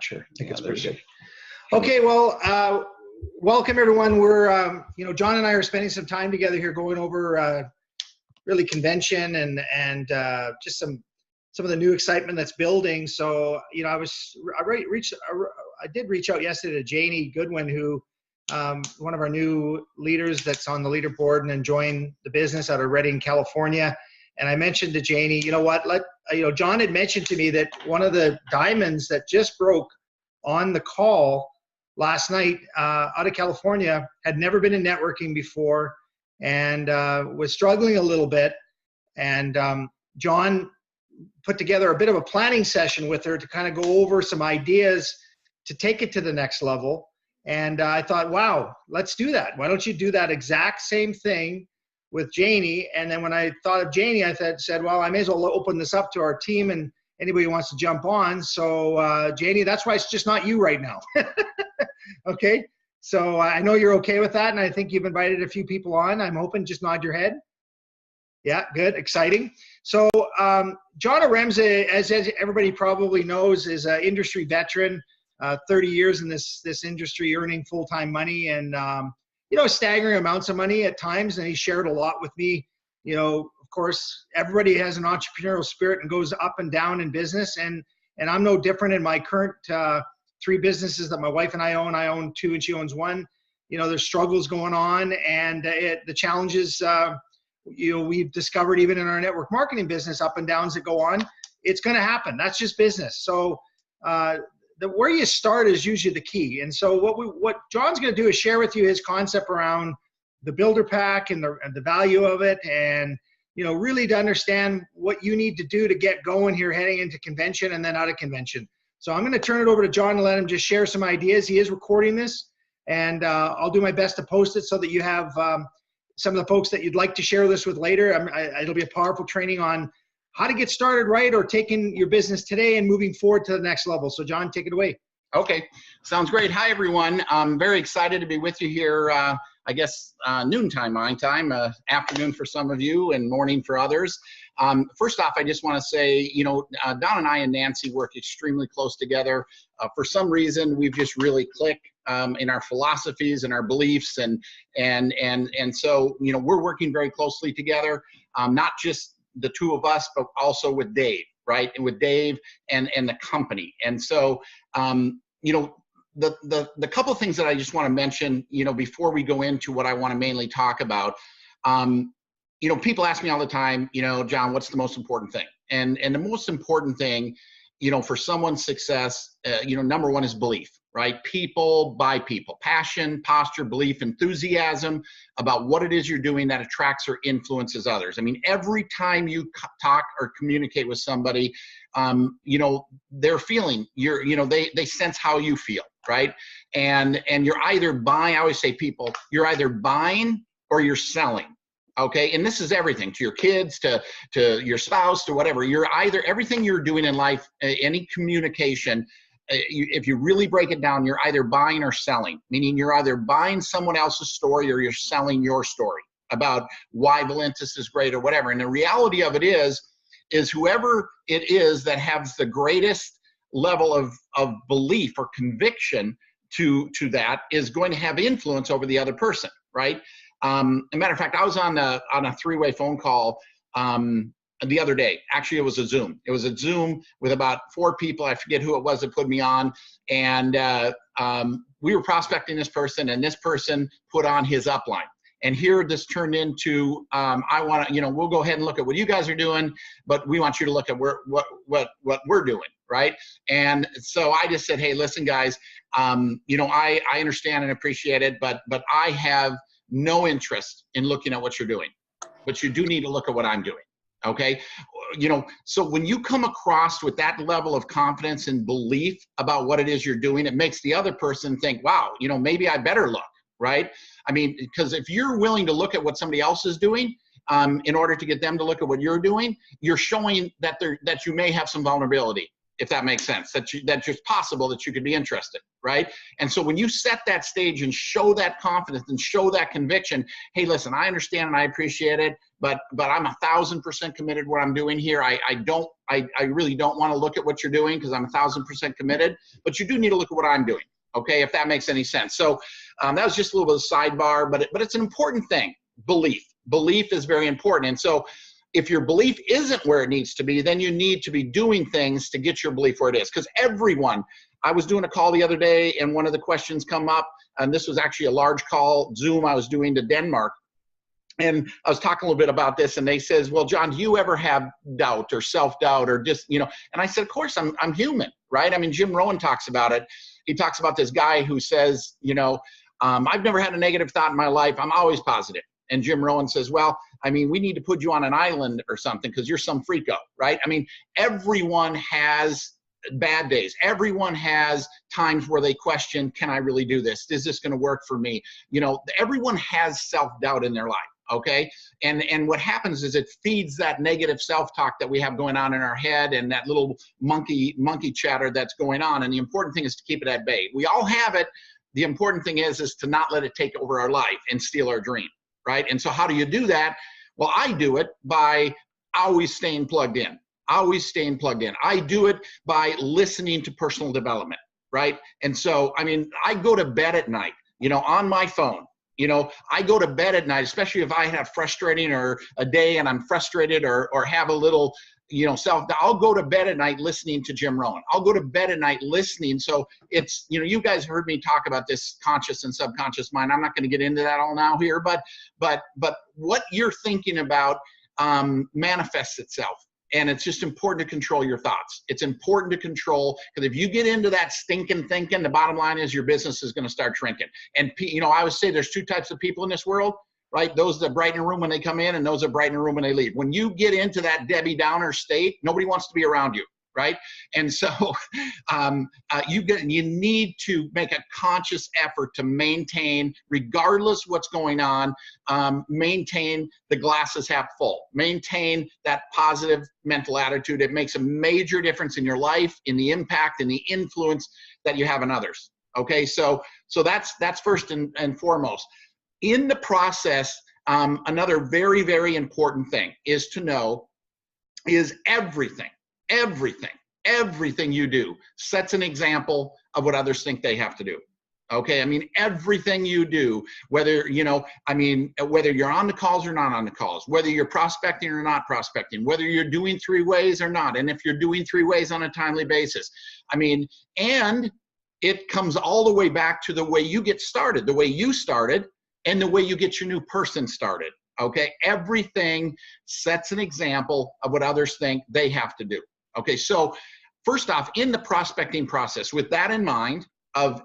sure. I think it's pretty good. Okay, well, welcome everyone. We're, John and I are spending some time together here going over really convention and just some of the new excitement that's building. So, I did reach out yesterday to Janie Goodwin, who one of our new leaders that's on the leaderboard and enjoying the business out of Redding, California. And I mentioned to Janie, John had mentioned to me that one of the diamonds that just broke on the call last night out of California had never been in networking before and was struggling a little bit. And John put together a bit of a planning session with her to kind of go over some ideas to take it to the next level. And I thought, wow, let's do that. Why don't you do that exact same thing with Janie? And then when I thought of Janie, I said, well, I may as well open this up to our team and anybody who wants to jump on. So Janie, that's why it's just not you right now. Okay. So I know you're okay with that. And I think you've invited a few people on. I'm hoping, just nod your head. Yeah, good. Exciting. So John Haremza, as everybody probably knows, is an industry veteran, 30 years in this industry, earning full-time money and, staggering amounts of money at times. And he shared a lot with me. Of course, everybody has an entrepreneurial spirit and goes up and down in business. And I'm no different in my current 3 businesses that my wife and I own. I own 2 and she owns 1. There's struggles going on and the challenges, we've discovered even in our network marketing business, up and downs that go on. It's going to happen. That's just business. So where you start is usually the key. And so what John's going to do is share with you his concept around the builder pack and the value of it, and really to understand what you need to do to get going here heading into convention and then out of convention. So I'm going to turn it over to John and let him just share some ideas. He is recording this, and I'll do my best to post it so that you have some of the folks that you'd like to share this with later. It'll be a powerful training on how to get started right or taking your business today and moving forward to the next level. So John, take it away. Okay, sounds great. Hi, everyone. I'm very excited to be with you here, noontime, my time, afternoon for some of you and morning for others. First off, I just want to say, Don and I and Nancy work extremely close together. For some reason, we've just really clicked in our philosophies and our beliefs. And so, we're working very closely together, not just the 2 of us, but also with Dave, right? And with Dave and the company. And so, the couple of things that I just want to mention, before we go into what I want to mainly talk about, people ask me all the time, John, what's the most important thing? And the most important thing, for someone's success, number 1 is belief, right? People buy people. Passion, posture, belief, enthusiasm about what it is you're doing that attracts or influences others. I mean, every time you talk or communicate with somebody, they're feeling, they sense how you feel, right? And you're either buying, I always say people, you're either buying or you're selling. Okay, and this is everything, to your kids, to your spouse, to whatever. You're either, everything you're doing in life, any communication, if you really break it down, you're either buying or selling, meaning you're either buying someone else's story or you're selling your story about why Valentus is great or whatever. And the reality of it is whoever it is that has the greatest level of belief or conviction to that is going to have influence over the other person, right? As a matter of fact, I was on a 3-way phone call the other day. Actually, it was a Zoom. It was a Zoom with about 4 people. I forget who it was that put me on. And we were prospecting this person, and this person put on his upline. And here this turned into, I want to, we'll go ahead and look at what you guys are doing, but we want you to look at what we're doing, right? And so I just said, hey, listen, guys, I understand and appreciate it, but I have no interest in looking at what you're doing, but you do need to look at what I'm doing. Okay. So when you come across with that level of confidence and belief about what it is you're doing, it makes the other person think, wow, maybe I better look, right? I mean, because if you're willing to look at what somebody else is doing, in order to get them to look at what you're doing, you're showing that you may have some vulnerability. if that makes sense, that's just possible that you could be interested, right? And so when you set that stage and show that confidence and show that conviction, hey, listen, I understand and I appreciate it, but I'm 1,000% committed to what I'm doing here. I really don't want to look at what you're doing because I'm 1,000% committed, but you do need to look at what I'm doing, okay, if that makes any sense. So that was just a little bit of a sidebar, but it's an important thing. Belief is very important. And so if your belief isn't where it needs to be, then you need to be doing things to get your belief where it is. Because everyone, I was doing a call the other day and one of the questions come up, and this was actually a large call, Zoom I was doing to Denmark. And I was talking a little bit about this, and they says, well, John, do you ever have doubt or self-doubt or just, and I said, of course, I'm human, right? I mean, Jim Rohn talks about it. He talks about this guy who says, I've never had a negative thought in my life. I'm always positive. And Jim Rohn says, well, I mean, we need to put you on an island or something because you're some freako, right? I mean, everyone has bad days. Everyone has times where they question, can I really do this? Is this going to work for me? Everyone has self-doubt in their life, okay? And what happens is it feeds that negative self-talk that we have going on in our head and that little monkey chatter that's going on. And the important thing is to keep it at bay. We all have it. The important thing is to not let it take over our life and steal our dream. Right? And so how do you do that? Well, I do it by always staying plugged in. I do it by listening to personal development, right? And so, I mean, I go to bed at night, on my phone. I go to bed at night, especially if I have frustrating or a day and I'm frustrated or have a little, I'll go to bed at night listening to Jim Rohn. I'll go to bed at night listening. So it's, you guys heard me talk about this conscious and subconscious mind. I'm not going to get into that all now here, but what you're thinking about manifests itself. And it's just important to control your thoughts. It's important to control, because if you get into that stinking thinking, the bottom line is your business is going to start shrinking. And, I always say there's two types of people in this world, right? Those that brighten a room when they come in and those that brighten a room when they leave. When you get into that Debbie Downer state, nobody wants to be around you, right? And so you need to make a conscious effort to maintain, regardless what's going on, maintain the glass is half full. Maintain that positive mental attitude. It makes a major difference in your life, in the impact, and the influence that you have on others. Okay, so that's first and foremost. In the process, another very, very important thing is to know is everything you do sets an example of what others think they have to do. Okay, I mean, everything you do, whether you're on the calls or not on the calls, whether you're prospecting or not prospecting, whether you're doing 3 ways or not, and if you're doing 3 ways on a timely basis, and it comes all the way back to the way you get started, the way you started, and the way you get your new person started, okay? Everything sets an example of what others think they have to do, okay? So first off, in the prospecting process, with that in mind of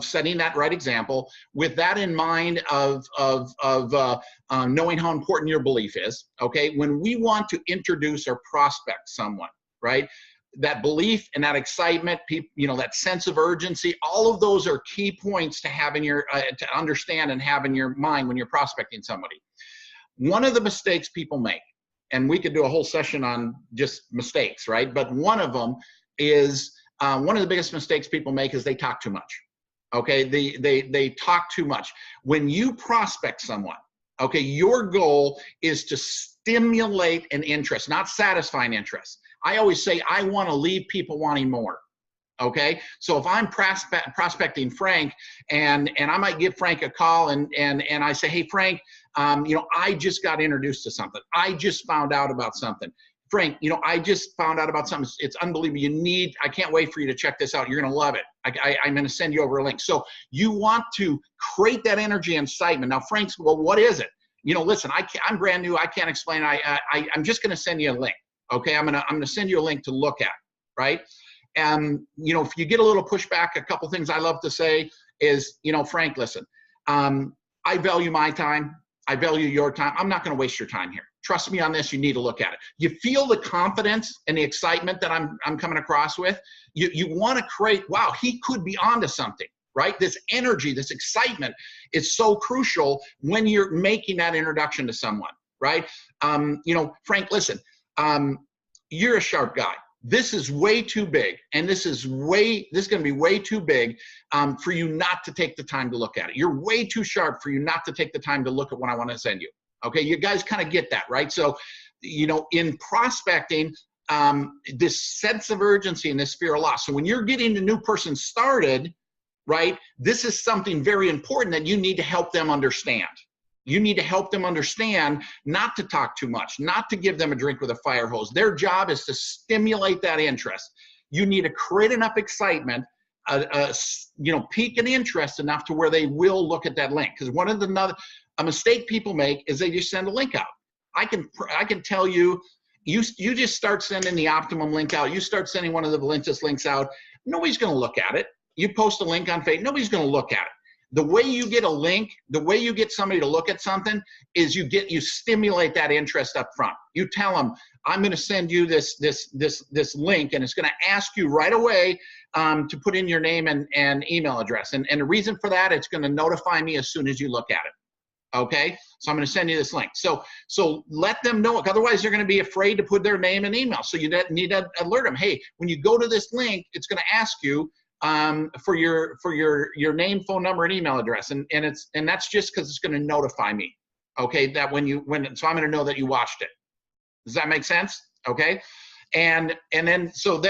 setting that right example, with that in mind of knowing how important your belief is, okay? When we want to introduce or prospect someone, right? That belief and that excitement, that sense of urgency, all of those are key points to have in your, to understand and have in your mind when you're prospecting somebody. One of the mistakes people make, and we could do a whole session on just mistakes, right? But one of them is, one of the biggest mistakes people make is they talk too much. Okay, they talk too much. When you prospect someone, okay, your goal is to stimulate an interest, not satisfy an interest. I always say I want to leave people wanting more. Okay, so if I'm prospecting Frank, and I might give Frank a call, and I say, hey Frank, I just got introduced to something. I just found out about something. Frank, I just found out about something. It's unbelievable. I can't wait for you to check this out. You're going to love it. I'm going to send you over a link. So you want to create that energy and excitement. Now, Frank's, well, what is it? Listen, I'm brand new. I can't explain. I'm just going to send you a link. Okay, I'm going to send you a link to look at, right? And, if you get a little pushback, a couple things I love to say is, Frank, listen, I value my time. I value your time. I'm not going to waste your time here. Trust me on this. You need to look at it. You feel the confidence and the excitement that I'm coming across with. You want to create, wow, he could be onto something, right? This energy, this excitement is so crucial when you're making that introduction to someone, right? Frank, listen, you're a sharp guy. this is way too big, and this is going to be way too big for you not to take the time to look at it. You're way too sharp for you not to take the time to look at what I want to send you. Okay, you guys kind of get that, right? So, you know, in prospecting, this sense of urgency and this fear of loss. So when you're getting a new person started, right, this is something very important that you need to help them understand. You need to help them understand not to talk too much, not to give them a drink with a fire hose. Their job is to stimulate that interest. You need to create enough excitement, you know, pique an interest enough to where they will look at that link. Because a mistake people make is they just send a link out. I can tell you, you just start sending the optimum link out. You start sending one of the Valentus links out. Nobody's going to look at it. You post a link on Facebook. Nobody's going to look at it. The way you get a link, the way you get somebody to look at something is you stimulate that interest up front. You tell them, I'm going to send you this link, and it's going to ask you right away to put in your name and email address. And the reason for that, it's going to notify me as soon as you look at it. Okay, so I'm going to send you this link. So let them know. Otherwise, they're going to be afraid to put their name and email. So you need to alert them. Hey, when you go to this link, it's going to ask you for your name, phone number, and email address, and that's just because it's going to notify me. Okay, that so I'm going to know that you watched it. Does that make sense? Okay, and then so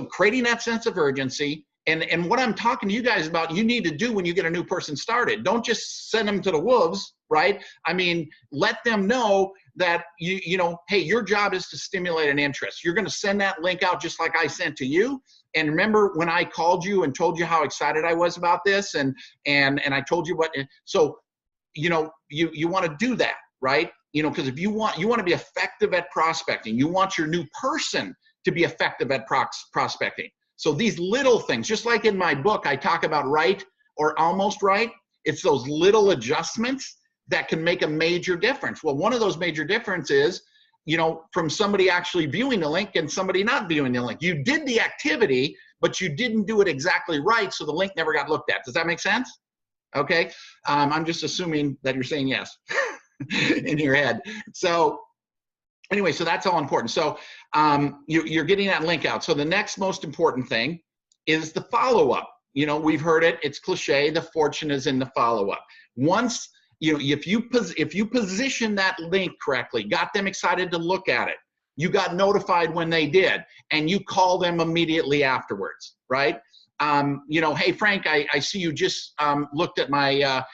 creating that sense of urgency. And what I'm talking to you guys about, you need to do when you get a new person started. Don't just send them to the wolves, right? I mean, let them know that you know, hey, your job is to stimulate an interest. You're going to send that link out just like I sent to you. And remember when I called you and told you how excited I was about this, and I told you what. So, you know, you want to do that, right? You know, because if you want to be effective at prospecting, you want your new person to be effective at prospecting. So these little things, just like in my book, I talk about right or almost right. It's those little adjustments that can make a major difference. Well, one of those major differences is, you know, from somebody actually viewing the link and somebody not viewing the link. You did the activity, but you didn't do it exactly right, so the link never got looked at. Does that make sense? Okay. I'm just assuming that you're saying yes in your head. So anyway, so that's all important. So you're getting that link out. So the next most important thing is the follow-up. You know, we've heard it. It's cliche. The fortune is in the follow-up. Once, you know, if you position that link correctly, got them excited to look at it, you got notified when they did, and you call them immediately afterwards, right? You know, hey, Frank, I see you just looked at my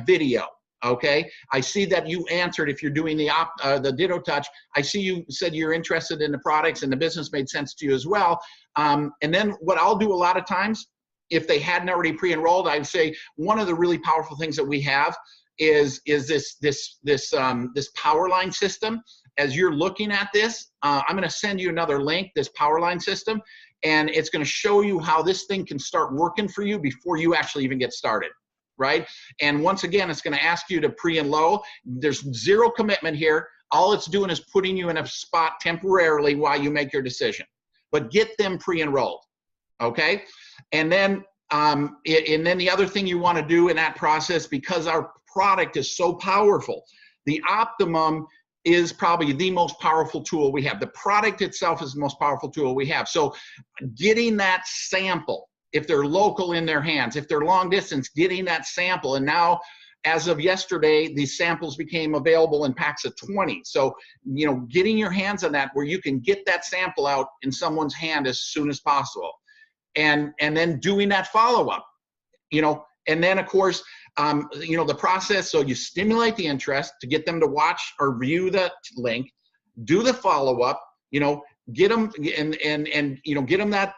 video. Okay, I see that you answered. If you're doing the Ditto Touch, I see you said you're interested in the products and the business made sense to you as well. And then what I'll do a lot of times, if they hadn't already pre-enrolled, I'd say one of the really powerful things that we have is this power line system. As you're looking at this, I'm going to send you another link, this power line system, and it's going to show you how this thing can start working for you before you actually even get started. Right? And once again, it's going to ask you to pre-enroll. There's zero commitment here. All it's doing is putting you in a spot temporarily while you make your decision. But get them pre-enrolled. Okay? And then the other thing you want to do in that process, because our product is so powerful, the Optimum is probably the most powerful tool we have. The product itself is the most powerful tool we have. So getting that sample, if they're local in their hands, if they're long distance, getting that sample. And now, as of yesterday, these samples became available in packs of 20. So, you know, getting your hands on that where you can get that sample out in someone's hand as soon as possible. And then doing that follow-up, you know, and then of course, you know, the process. So you stimulate the interest to get them to watch or view the link, do the follow-up, you know, get them and you know, get them that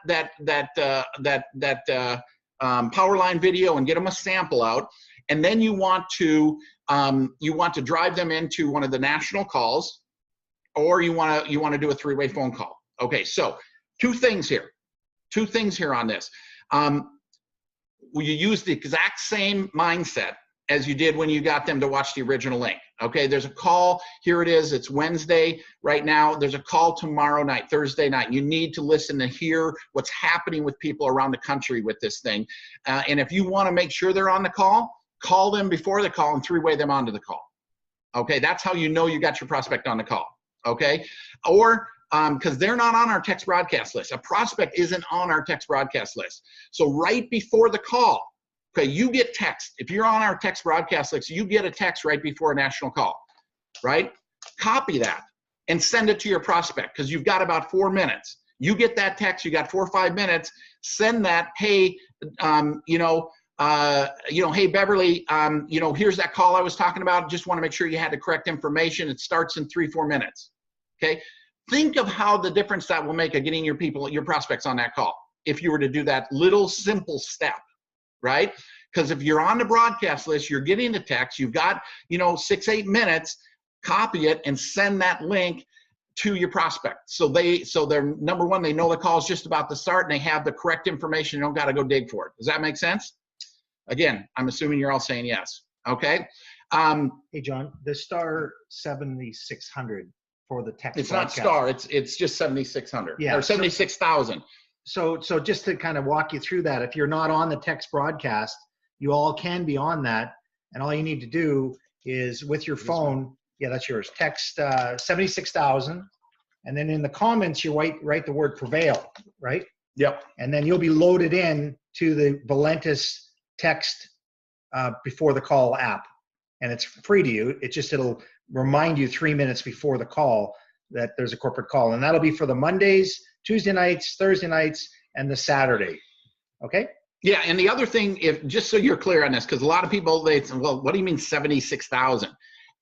power line video and get them a sample out, and then you want to drive them into one of the national calls, or you want to do a 3-way phone call. Okay, so two things here on this. Will you use the exact same mindset as you did when you got them to watch the original link? Okay, there's a call. Here it is. It's Wednesday right now. There's a call tomorrow night, Thursday night. You need to listen to hear what's happening with people around the country with this thing. And if you want to make sure they're on the call them before the call and 3-way them onto the call. Okay, that's how you know you got your prospect on the call. Okay, or because they're not on our text broadcast list. A prospect isn't on our text broadcast list. So right before the call, okay, you get text. If you're on our text broadcast list, you get a text right before a national call, right? Copy that and send it to your prospect because you've got about 4 minutes. You get that text, you got 4 or 5 minutes, send that, hey, hey, Beverly, here's that call I was talking about. Just want to make sure you had the correct information. It starts in 3 or 4 minutes, okay? Think of how the difference that will make of getting your prospects on that call if you were to do that little simple step, right? Because if you're on the broadcast list, you're getting the text, you've got, 6, 8 minutes, copy it and send that link to your prospect. So they're, number one, they know the call is just about to start and they have the correct information. You don't got to go dig for it. Does that make sense? Again, I'm assuming you're all saying yes. Okay. Hey, John, the star 7600 for the text. It's broadcast. not star. It's just 7600. Yeah, or 76,000. So just to kind of walk you through that, if you're not on the text broadcast, you all can be on that, and all you need to do is with your phone. Yeah, that's yours. Text 76,000, and then in the comments you write the word prevail, right? Yep. And then you'll be loaded in to the Valentus text before the call app, and it's free to you. It'll remind you 3 minutes before the call that there's a corporate call, and that'll be for the Mondays, Tuesday nights, Thursday nights, and the Saturday. Okay. Yeah, and the other thing, just so you're clear on this, because a lot of people they say, well, what do you mean 76,000?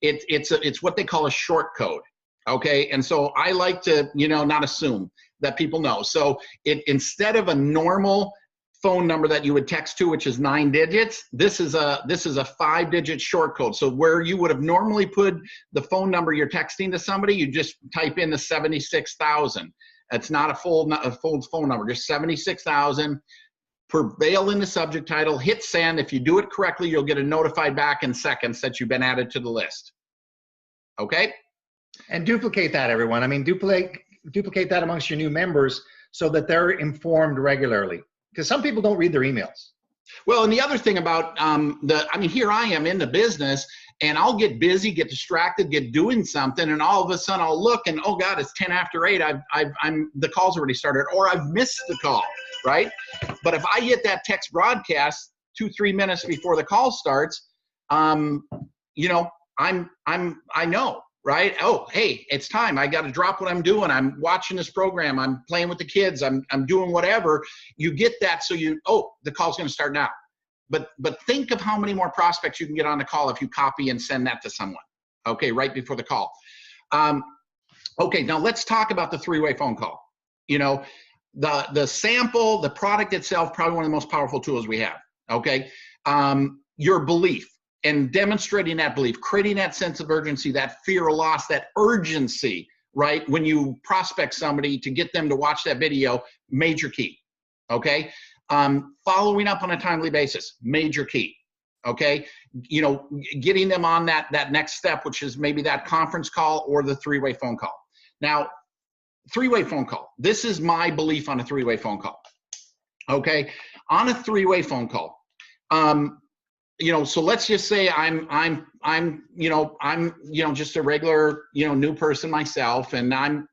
It's what they call a short code. Okay, and so I like to not assume that people know. So instead of a normal phone number that you would text to, which is 9 digits, this is a 5-digit short code. So where you would have normally put the phone number you're texting to somebody, you just type in the 76,000. It's not a full phone number, just 76,000. Prevail in the subject title, hit send. If you do it correctly, you'll get a notified back in seconds that you've been added to the list. Okay? And duplicate that, everyone. I mean, duplicate that amongst your new members so that they're informed regularly. Because some people don't read their emails. Well, and the other thing about here I am in the business, and I'll get busy, get distracted, get doing something, and all of a sudden I'll look and, oh God, it's 10 after 8. The call's already started, or I've missed the call, right? But if I get that text broadcast 2 or 3 minutes before the call starts, I know, right? Oh, hey, it's time. I got to drop what I'm doing. I'm watching this program. I'm playing with the kids. I'm doing whatever. You get that, so the call's going to start now. But think of how many more prospects you can get on the call if you copy and send that to someone, okay, right before the call. Okay, now let's talk about the 3-way phone call. The sample, the product itself, probably one of the most powerful tools we have, okay? Your belief and demonstrating that belief, creating that sense of urgency, that fear of loss, that urgency, right? When you prospect somebody to get them to watch that video, major key, okay? Following up on a timely basis, major key, okay? Getting them on that next step, which is maybe that conference call or the 3-way phone call. Now, 3-way phone call. This is my belief on a 3-way phone call, okay? On a 3-way phone call, so let's just say I'm just a regular, new person myself, and I'm,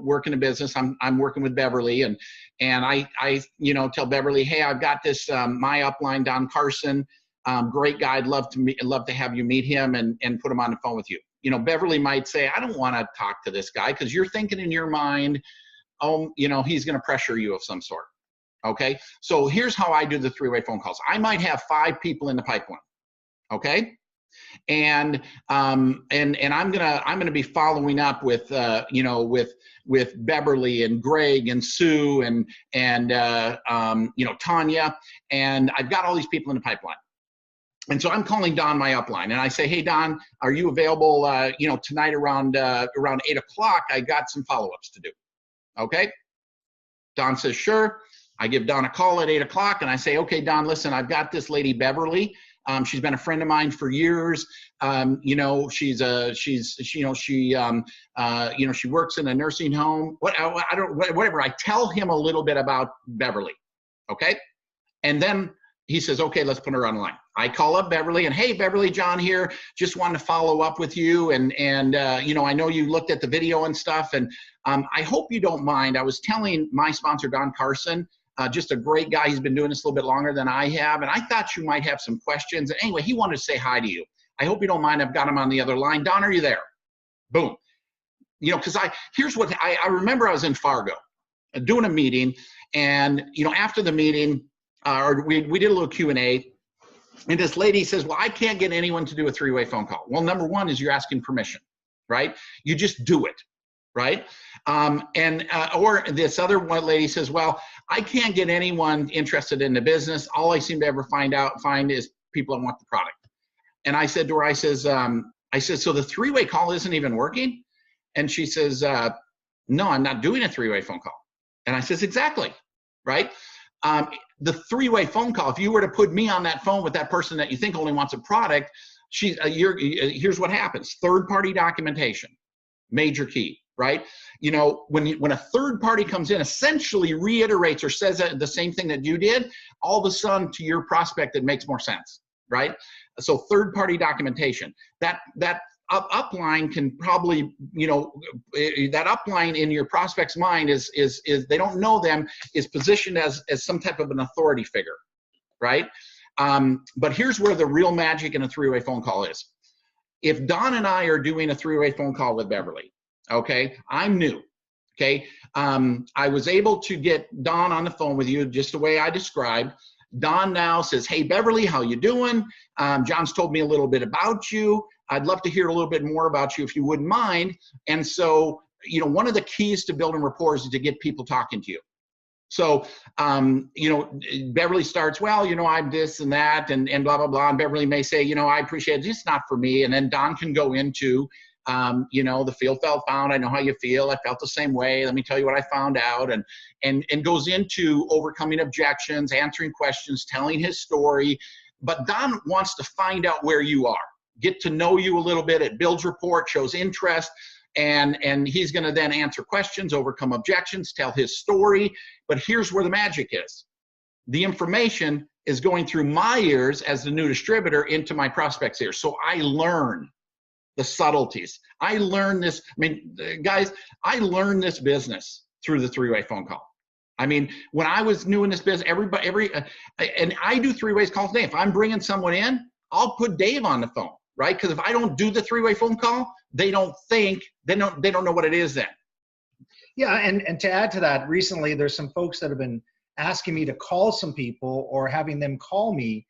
working a business. I'm working with Beverly, and I tell Beverly, hey, I've got this, my upline, Don Carson, great guy. I'd love to have you meet him and put him on the phone with you. Beverly might say, I don't want to talk to this guy, because you're thinking in your mind, he's going to pressure you of some sort. Okay, so here's how I do the 3-way phone calls. I might have 5 people in the pipeline, okay, and I'm gonna be following up with with Beverly and Greg and Sue and Tanya, and I've got all these people in the pipeline. And so I'm calling Don, my upline, and I say, hey Don, are you available tonight around 8 o'clock? I got some follow-ups to do. Okay, Don says sure. I give Don a call at 8 o'clock, and I say, okay, Don, listen, I've got this lady, Beverly. She's been a friend of mine for years. She works in a nursing home. Whatever. I tell him a little bit about Beverly, okay? And then he says, okay, let's put her online. I call up Beverly and, hey, Beverly, John here. Just wanted to follow up with you. And you know, I know you looked at the video and stuff. And I hope you don't mind. I was telling my sponsor, Don Carson, just a great guy. He's been doing this a little bit longer than I have. And I thought you might have some questions. And anyway, he wanted to say hi to you. I hope you don't mind. I've got him on the other line. Don, are you there? Boom. You know, because here's what I remember. I was in Fargo doing a meeting. And, you know, after the meeting, we did a little Q&A. And this lady says, well, I can't get anyone to do a three-way phone call. Well, number one is you're asking permission, right? You just do it, right? Or this other one lady says, well, I can't get anyone interested in the business. All I seem to ever find is people that want the product. And I said to her, I said, so the three-way call isn't even working? And she says, no, I'm not doing a three-way phone call. And I says, exactly, right? The three-way phone call, if you were to put me on that phone with that person that you think only wants a product, here's what happens. Third-party documentation, major key, right? You know, when a third party comes in, essentially reiterates or says the same thing that you did, all of a sudden to your prospect, it makes more sense, right? So third-party documentation, that upline can probably, you know, that upline in your prospect's mind is they don't know them, is positioned as some type of an authority figure, right? But here's where the real magic in a three-way phone call is. If Don and I are doing a three-way phone call with Beverly, okay, I'm new, okay? I was able to get Don on the phone with you just the way I described. Don now says, hey, Beverly, how you doing? John's told me a little bit about you. I'd love to hear a little bit more about you if you wouldn't mind. And so, you know, one of the keys to building rapport is to get people talking to you. So, you know, Beverly starts, well, you know, I'm this and that and blah, blah, blah. And Beverly may say, you know, I appreciate it. It's not for me. And then Don can go into, you know, the feel, felt, found. I know how you feel. I felt the same way. Let me tell you what I found out. And goes into overcoming objections, answering questions, telling his story. But Don wants to find out where you are. Get to know you a little bit. It builds rapport, shows interest, and he's going to then answer questions, overcome objections, tell his story. But here's where the magic is. The information is going through my ears as the new distributor into my prospect's ears. So I learn the subtleties. I learn this. I mean, guys, I learned this business through the three-way phone call. I mean, when I was new in this business, and I do three-way calls today. If I'm bringing someone in, I'll put Dave on the phone. Right? Because if I don't do the three-way phone call, they don't know what it is then. Yeah, and to add to that, recently there's some folks that have been asking me to call some people or having them call me,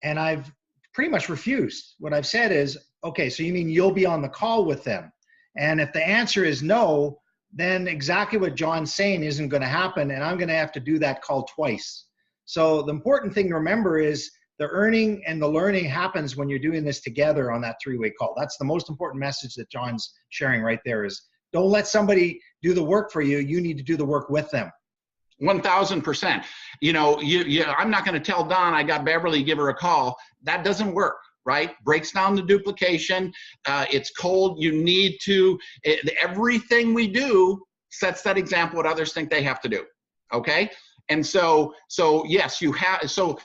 and I've pretty much refused. What I've said is, okay, so you mean you'll be on the call with them? And if the answer is no, then exactly what John's saying isn't going to happen, and I'm going to have to do that call twice. So the important thing to remember is the earning and the learning happens when you're doing this together on that three-way call. That's the most important message that John's sharing right there is don't let somebody do the work for you. You need to do the work with them. 1,000%. You know, I'm not going to tell Don I got Beverly, give her a call. That doesn't work, right? Breaks down the duplication. It's cold. You need to, everything we do sets that example what others think they have to do. Okay? And so yes, you have, so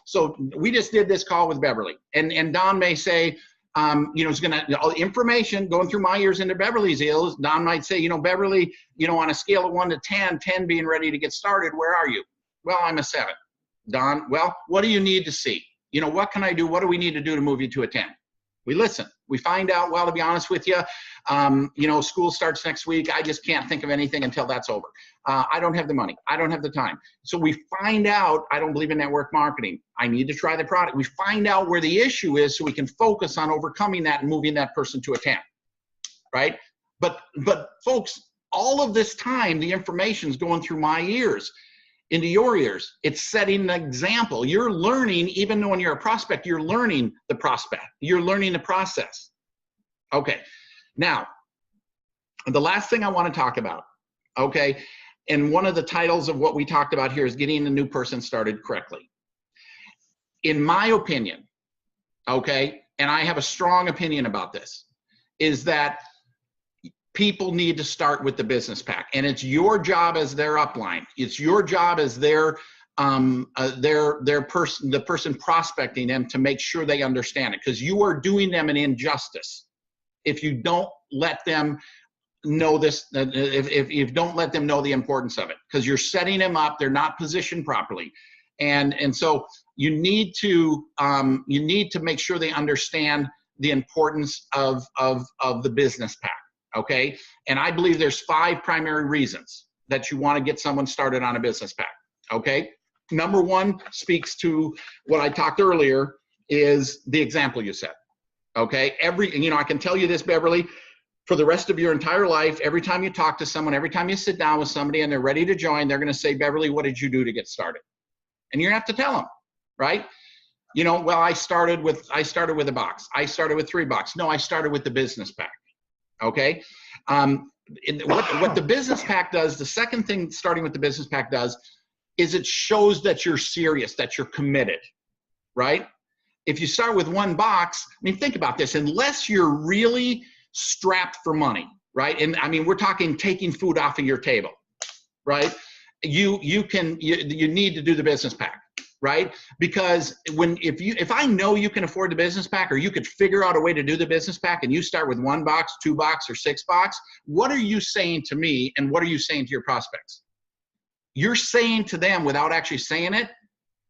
we just did this call with Beverly and Don may say, you know, it's going to, information going through my ears into Beverly's ears. Don might say, you know, Beverly, you know, on a scale of 1 to 10, 10 being ready to get started, where are you? Well, I'm a 7. Don, well, what do you need to see? You know, what can I do? What do we need to do to move you to a 10? We listen. We find out, well, to be honest with you, you know, school starts next week. I just can't think of anything until that's over. I don't have the money. I don't have the time. So we find out, I don't believe in network marketing. I need to try the product. We find out where the issue is so we can focus on overcoming that and moving that person to a 10, right? But folks, all of this time, the information is going through my ears into your ears. It's setting an example. You're learning, even though when you're a prospect, you're learning the prospect. You're learning the process. Okay. Now, the last thing I want to talk about, okay, and one of the titles of what we talked about here is getting a new person started correctly. In my opinion, okay, and I have a strong opinion about this, is that people need to start with the business pack. And it's your job as their upline. It's your job as their the person prospecting them to make sure they understand it, because you are doing them an injustice if you don't let them know this, if you don't let them know the importance of it, because you're setting them up, they're not positioned properly. And so you need to make sure they understand the importance of the business pack. Okay. And I believe there's 5 primary reasons that you want to get someone started on a business pack. Okay. Number 1 speaks to what I talked earlier, is the example you set. Okay. I can tell you this, Beverly, for the rest of your entire life, every time you talk to someone, every time you sit down with somebody and they're ready to join, they're going to say, Beverly, what did you do to get started? And you're going to have to tell them, right? Well, I started with a box. I started with 3 boxes. No, I started with the business pack. Okay. What the business pack does, the second thing starting with the business pack does, is it shows that you're serious, that you're committed, right? If you start with 1 box, I mean, think about this, unless you're really strapped for money, right? And I mean, we're talking taking food off of your table, right? You need to do the business pack, right? Because if I know you can afford the business pack, or you could figure out a way to do the business pack, and you start with 1 box, 2 box, or 6 box, what are you saying to me, and what are you saying to your prospects? You're saying to them, without actually saying it,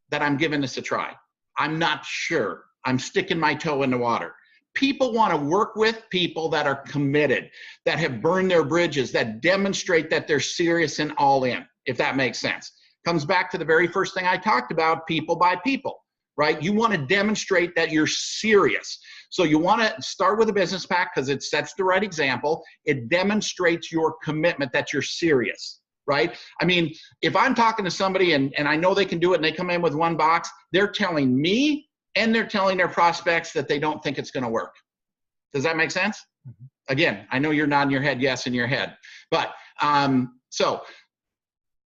that I'm giving this a try. I'm not sure. I'm sticking my toe in the water. People want to work with people that are committed, that have burned their bridges, that demonstrate that they're serious and all in, if that makes sense. Comes back to the very first thing I talked about, people by people, right? You want to demonstrate that you're serious. So you want to start with a business pack because it sets the right example. It demonstrates your commitment, that you're serious, right? I mean, if I'm talking to somebody and I know they can do it and they come in with 1 box, they're telling me and they're telling their prospects that they don't think it's going to work. Does that make sense? Mm-hmm. Again, I know you're nodding your head yes in your head. But so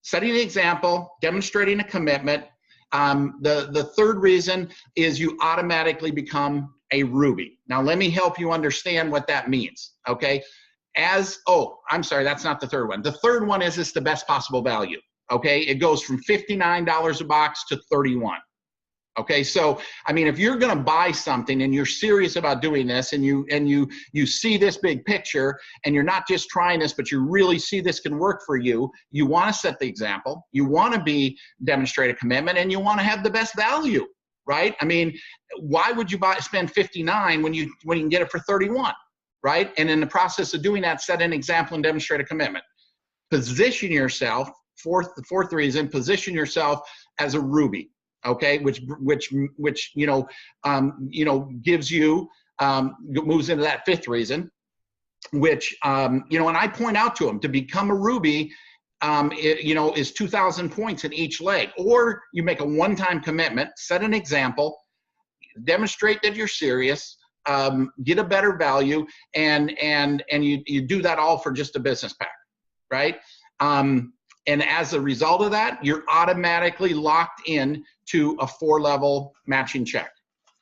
setting the example, demonstrating a commitment. The third reason is you automatically become a Ruby. Now, let me help you understand what that means, okay? I'm sorry, that's not the third one. The third one is it's the best possible value, okay? It goes from $59 a box to $31. Okay, so I mean, if you're going to buy something and you're serious about doing this, and you see this big picture, and you're not just trying this, but you really see this can work for you, you want to set the example, you want to demonstrate a commitment, and you want to have the best value, right? I mean, why would you spend $59 when you can get it for $31, right? And in the process of doing that, set an example and demonstrate a commitment. Position yourself. The fourth reason, position yourself as a Ruby. Okay, which gives you moves into that 5th reason, which and I point out to them, to become a Ruby, is 2,000 points in each leg. Or you make a one-time commitment, set an example, demonstrate that you're serious, get a better value, and you do that all for just a business pack, right? And as a result of that, you're automatically locked in to a 4-level matching check,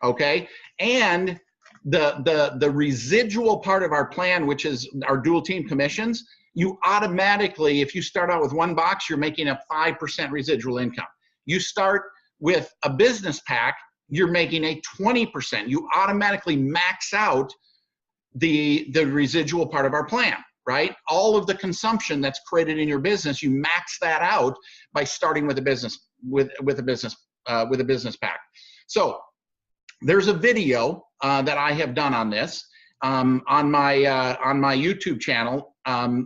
okay? And the residual part of our plan, which is our dual team commissions, you automatically, if you start out with 1 box, you're making a 5% residual income. You start with a business pack, you're making a 20%. You automatically max out the residual part of our plan. Right? All of the consumption that's created in your business, you max that out by starting with a business pack. So there's a video that I have done on this on my YouTube channel.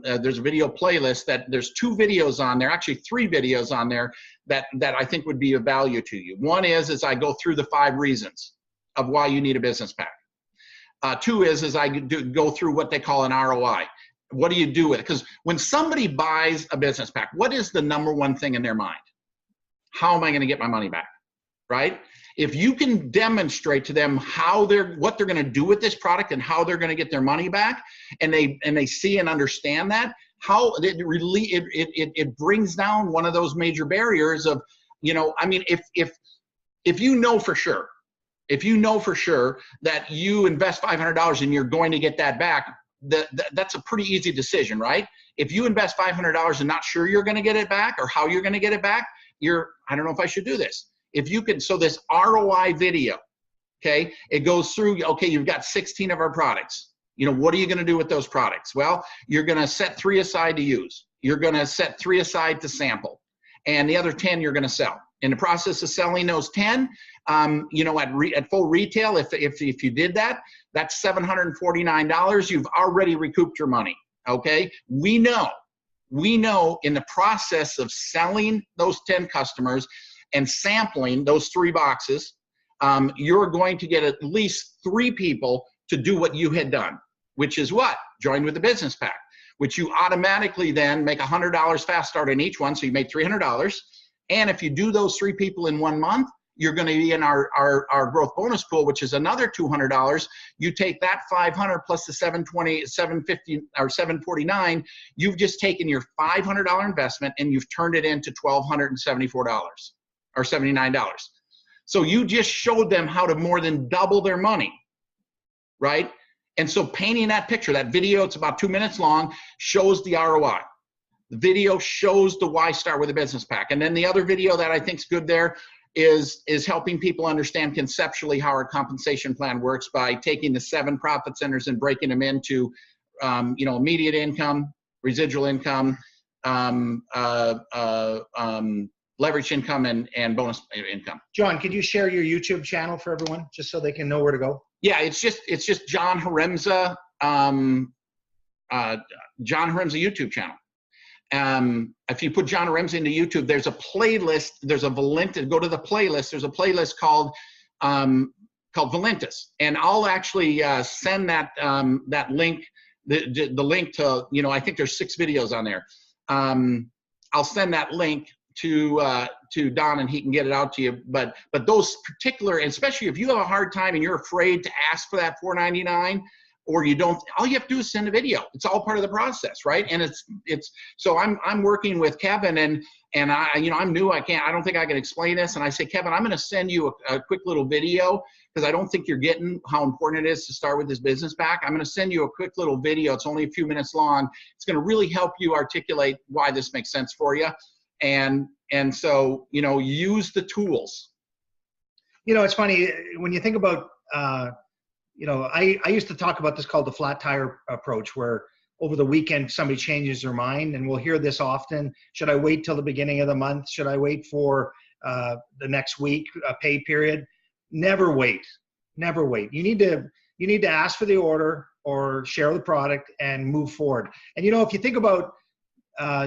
There's a video playlist that there's 2 videos on there, actually 3 videos on there that I think would be of value to you. One is I go through the 5 reasons of why you need a business pack. 2 is I go through what they call an ROI. What do you do with it? Because when somebody buys a business pack, what is the number one thing in their mind? How am I going to get my money back? Right? If you can demonstrate to them what they're going to do with this product and how they're going to get their money back, and they see and understand that, how it brings down one of those major barriers of, I mean, if you know for sure that you invest $500 and you're going to get that back, that's a pretty easy decision, right? If you invest $500 and not sure you're going to get it back or how you're going to get it back, I don't know if I should do this. If you could, so this ROI video, okay, it goes through, okay, you've got 16 of our products. You know, what are you going to do with those products? Well, you're going to set 3 aside to use. You're going to set 3 aside to sample. And the other 10 you're going to sell. In the process of selling those 10, you know, at full retail, if you did that, that's $749. You've already recouped your money, okay? We know in the process of selling those 10 customers and sampling those 3 boxes, you're going to get at least 3 people to do what you had done, which is what? Join with the business pack, which you automatically then make $100 fast start in each one, so you make $300. And if you do those 3 people in 1 month, you're going to be in our growth bonus pool, which is another $200. You take that 500 plus the 720, 750 or 749. You've just taken your $500 investment and you've turned it into $1,274 or $79. So you just showed them how to more than double their money, right? And so painting that picture, that video, it's about 2 minutes long, shows the ROI. The video shows the why start with a business pack. And then the other video that I think is good there is helping people understand conceptually how our compensation plan works by taking the 7 profit centers and breaking them into, you know, immediate income, residual income, leverage income, and bonus income. John, could you share your YouTube channel for everyone, just so they can know where to go? Yeah, it's just John Haremza, John Haremza YouTube channel. If you put John Haremza into YouTube, there's a playlist. There's a Valentus. Go to the playlist. There's a playlist called Valentus, and I'll actually send that that link, the link to, you know, I think there's 6 videos on there. I'll send that link to Don, and he can get it out to you. But those particular, especially if you have a hard time and you're afraid to ask for that $4.99, or you don't, all you have to do is send a video. It's all part of the process, right? And it's so I'm working with Kevin, and I, you know, I'm new. I don't think I can explain this. And I say, Kevin, I'm going to send you a quick little video, because I don't think you're getting how important it is to start with this business pack. I'm going to send you a quick little video. It's only a few minutes long. It's going to really help you articulate why this makes sense for you. And so, you know, use the tools. You know, it's funny when you think about, you know, I used to talk about this called the flat tire approach, where over the weekend somebody changes their mind, and we'll hear this often. Should I wait till the beginning of the month? Should I wait for the next week pay period? Never wait. Never wait. You need to ask for the order or share the product and move forward. And you know, if you think about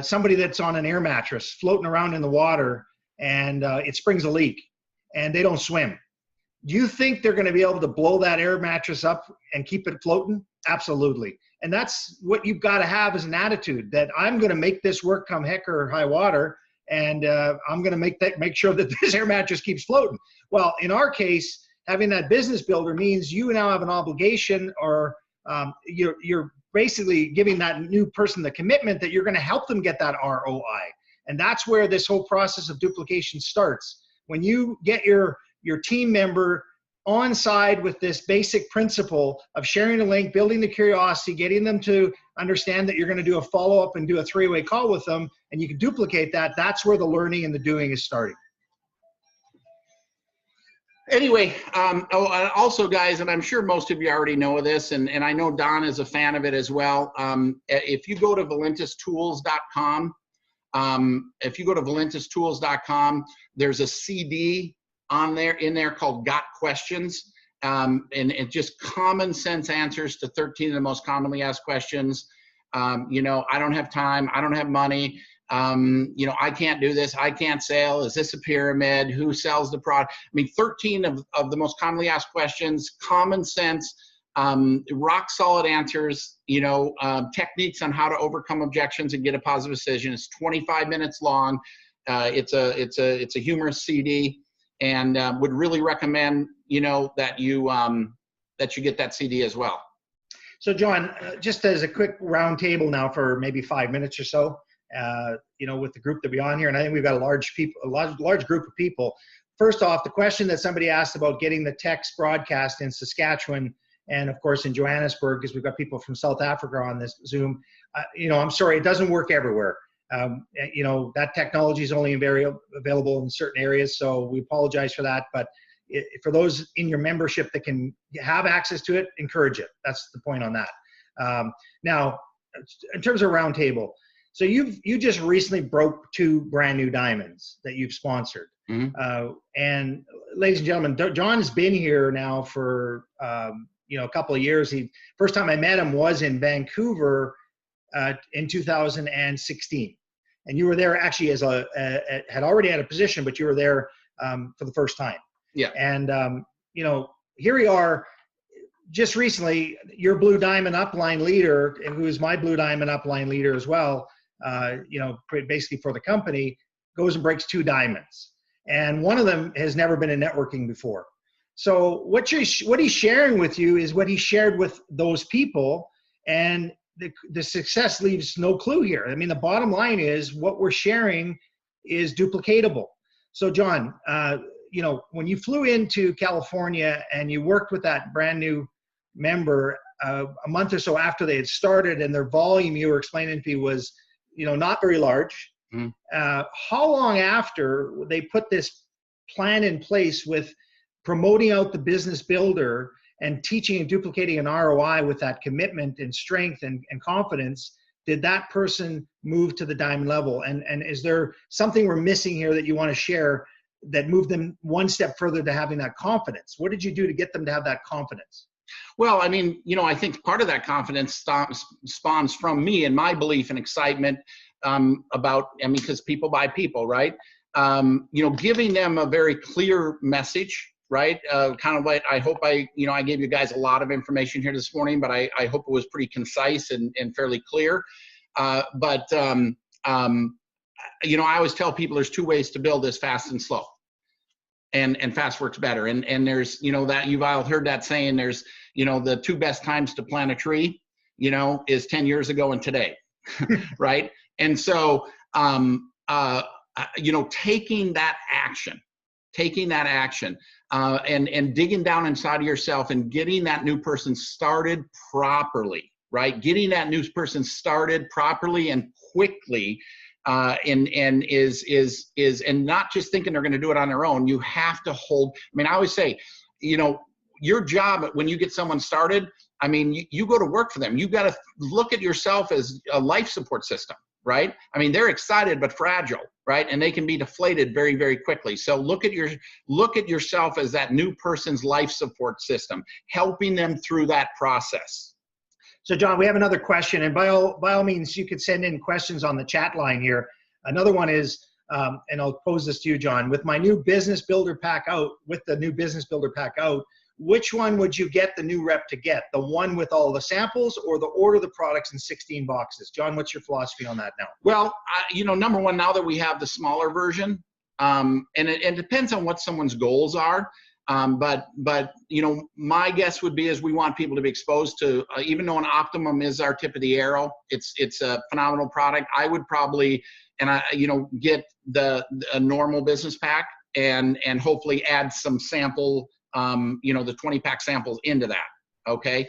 somebody that's on an air mattress floating around in the water, and it springs a leak and they don't swim, do you think they're going to be able to blow that air mattress up and keep it floating? Absolutely. And that's what you've got to have as an attitude, that I'm going to make this work come heck or high water, and I'm going to make sure that this air mattress keeps floating. Well, in our case, having that business builder means you now have an obligation, or you're basically giving that new person the commitment that you're going to help them get that ROI. And that's where this whole process of duplication starts. When you get your team member on side with this basic principle of sharing a link, building the curiosity, getting them to understand that you're going to do a follow-up and do a 3-way call with them, and you can duplicate that, that's where the learning and the doing is starting. Anyway, also, guys, and I'm sure most of you already know this, and I know Don is a fan of it as well. If you go to valentustools.com, there's a CD in there called Got Questions, and it just common sense answers to 13 of the most commonly asked questions. You know, I don't have time, I don't have money, you know, I can't do this, I can't sell, is this a pyramid, who sells the product? I mean, 13 of the most commonly asked questions, common sense, rock solid answers, you know, techniques on how to overcome objections and get a positive decision. It's 25 minutes long. It's a humorous CD. And would really recommend, you know, that you get that CD as well. So, John, just as a quick round table now for maybe 5 minutes or so, you know, with the group that we're on here, and I think we've got a large group of people. First off, the question that somebody asked about getting the text broadcast in Saskatchewan and, of course, in Johannesburg, because we've got people from South Africa on this Zoom. You know, I'm sorry, it doesn't work everywhere. You know, that technology is only available in certain areas, so we apologize for that. But for those in your membership that can have access to it, encourage it. That's the point on that. Now, in terms of Roundtable, so you just recently broke 2 brand new diamonds that you've sponsored. Mm-hmm. And ladies and gentlemen, John's been here now for you know, a couple of years. First time I met him was in Vancouver in 2016, and you were there actually as had already had a position, but you were there for the first time. Yeah. And you know, here we are. Just recently, your Blue Diamond upline leader, and who is my Blue Diamond upline leader as well, you know, basically for the company, goes and breaks 2 diamonds. And one of them has never been in networking before. So what he's sharing with you is what he shared with those people, and the success leaves no clue here. I mean, the bottom line is what we're sharing is duplicatable. So John, you know, when you flew into California and you worked with that brand new member a month or so after they had started, and their volume you were explaining to me was, you know, not very large. Mm. How long after they put this plan in place with promoting out the business builder and teaching and duplicating an ROI with that commitment and strength and confidence, did that person move to the diamond level? And is there something we're missing here that you want to share that moved them one step further to having that confidence? What did you do to get them to have that confidence? Well, I mean, you know, I think part of that confidence spawns from me and my belief and excitement about, I mean, because people buy people, right? You know, giving them a very clear message, right? Kind of like, I hope you know, I gave you guys a lot of information here this morning, but I hope it was pretty concise and fairly clear. You know, I always tell people there's 2 ways to build this: fast and slow. And fast works better. And there's, you know, that you've all heard that saying, there's, you know, the 2 best times to plant a tree, you know, is 10 years ago and today. Right. And so, you know, taking that action, and digging down inside of yourself and getting that new person started properly, right? Getting that new person started properly and quickly. And not just thinking they're going to do it on their own. You have to hold. I mean, I always say, you know, your job when you get someone started, I mean, you go to work for them. You've got to look at yourself as a life support system, right? I mean, they're excited but fragile, right? And they can be deflated very, very quickly. So look at yourself as that new person's life support system, helping them through that process. So John, we have another question, and by all means, you could send in questions on the chat line here. Another one is, and I'll pose this to you, John, with my new business builder pack out, which one would you get the new rep to get? The one with all the samples, or the order the products in 16 boxes? John, what's your philosophy on that now? Well, you know, number one, now that we have the smaller version, and it depends on what someone's goals are. But you know, my guess would be is we want people to be exposed to, even though an Optimum is our tip of the arrow, it's a phenomenal product. I would probably, you know, get a normal business pack and hopefully add some sample, you know, the 20-pack samples into that. Okay.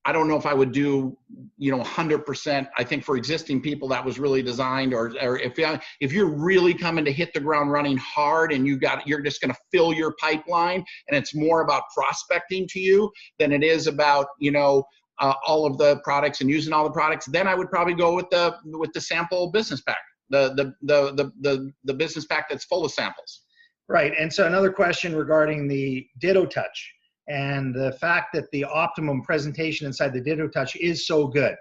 I don't know if I would do, you know, 100%. I think for existing people that was really designed, or if you're really coming to hit the ground running hard and you're just going to fill your pipeline, and it's more about prospecting to you than it is about, you know, all of the products and using all the products, then I would probably go with the sample business pack, the business pack that's full of samples. Right. And so another question regarding the Ditto Touch and the fact that the Optimum presentation inside the Ditto Touch is so good.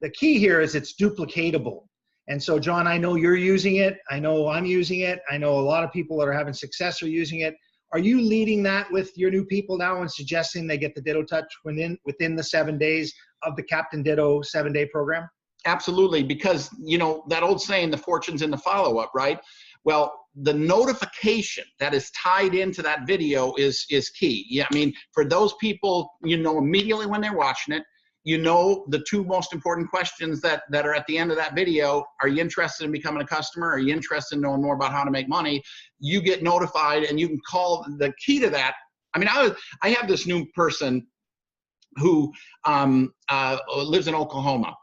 The key here is it's duplicatable. And so, John, I know you're using it. I know I'm using it. I know a lot of people that are having success are using it. Are you leading that with your new people now and suggesting they get the Ditto Touch within the 7 days of the Captain Ditto 7-day program? Absolutely, because, you know, that old saying, the fortune's in the follow-up, right? Well, the notification that is tied into that video is key. Yeah, I mean, for those people, you know, immediately when they're watching it, you know, the 2 most important questions that are at the end of that video: are you interested in becoming a customer? Are you interested in knowing more about how to make money? You get notified, and you can call. The key to that, I mean, I have this new person who lives in Oklahoma.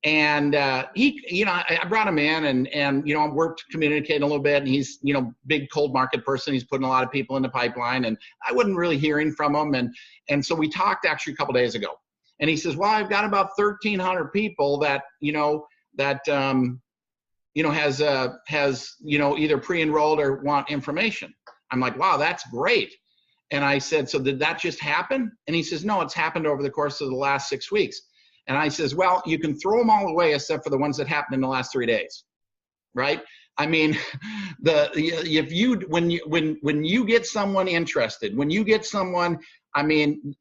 And he, you know, I brought him in, and you know, we're communicating a little bit, and he's, you know, big cold market person. He's putting a lot of people in the pipeline, and I wasn't really hearing from him. And so we talked actually a couple days ago, and he says, well, I've got about 1,300 people that, you know, has, you know, either pre-enrolled or want information. I'm like, wow, that's great. And I said, so did that just happen? And he says, no, it's happened over the course of the last 6 weeks. And I says, well, you can throw them all away except for the ones that happened in the last 3 days, right? I mean, when you get someone interested, when you get someone, I mean,